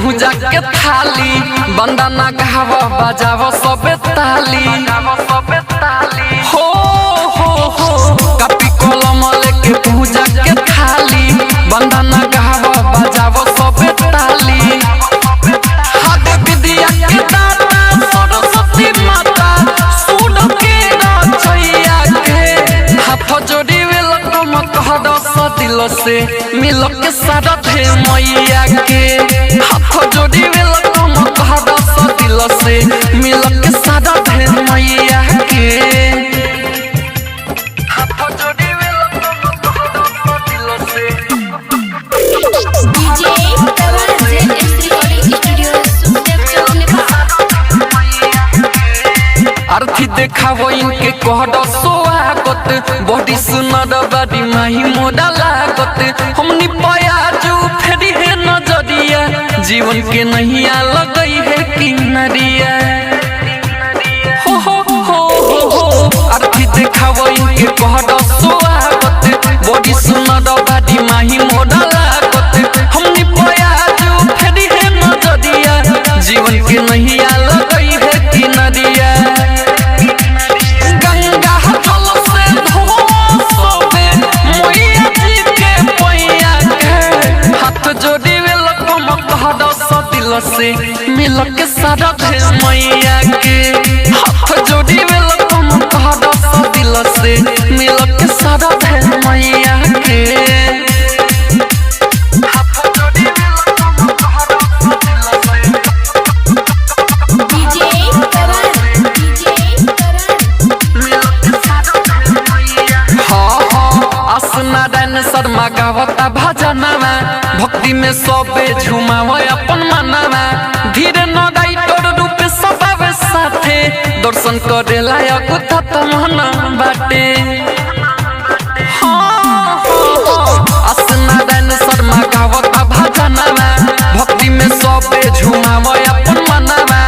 पूजा के थाली बंदना गाव बजाव सबे ताली हो कपी कलम लेके पूजा के थाली बंदना गाव बजाव सबे ताली हाथ विद्या के दाता सरस्वती माता सुन के रचैया के हाथ जोड़ी वेलकम कह दस दिल से मिल के सारा थे मैया के हाथ जोड़ी वेलकम कह दस दिल से मिल के सारा थे मैया के हाथ जोड़ी वेलकम कह दस दिल से डीजे तवन जेएस रिकॉर्डिंग स्टूडियो सुखदेव चौक नेपाल। अर्थी देखावो इनके कहड स्वागत बड़ी सुनर बड़ी माही मोड़ा लागत हमनी पयाजू फेरी है नजरिया जीवन के नैया लगई है किनरिया हो अर्थी देखावो इनके कहड स्वागत बड़ी सुनर बड़ी माही मोड़ा लागत हमनी पयाजू फेरी है नजरिया जीवन के नैया लगई है किनरिया से मिल के सारा थे मैया के हाथ जोड़ी वेलकम कह दस दिल से मिल के सारा थे मैया के हाथ जोड़ी वेलकम कह दस दिल से डीजे तवन मिल के सारा थे मैया नारायण शर्मा गावता भजनवा भक्ति में सबे झुमाव अपन मनवा धीरे नदाई तोर रूप सबे साथे दर्शन करे लायक मन बाटे नारायण शर्मा गावता भजनवा भक्ति में सबे झुमाव अपन मनवा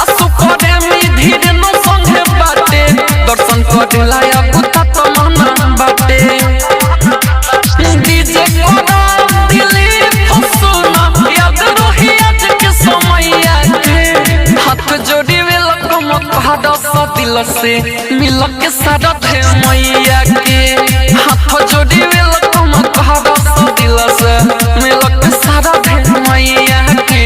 आसु करे मी धीरे न संगे बाटे दर्शन करे लायक मन बाटे दिल से मिल के सारा थे मैया के हाथ जोड़ी वेलकम कह दस दिल से मिल के सारा थे मैया के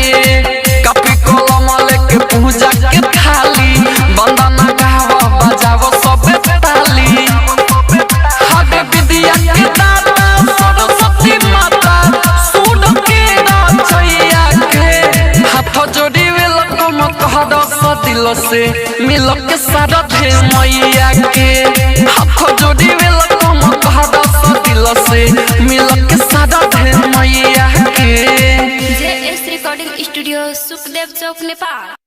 कपी कलम लेके पूजा के थाली बंदना गाव बजाव सबे ताली हाथ विद्या के दाता सरस्वती माता सुन के रचैया के हाथ जोड़ी वेलकम कह दस दिल से मिल के सारा थे मैया के हाथ जोड़ी वेलकम कह दस दिल से मिल के सारा थे मैया के जेएस रिकॉर्डिंग स्टूडियो सुखदेव चौक नेपाल।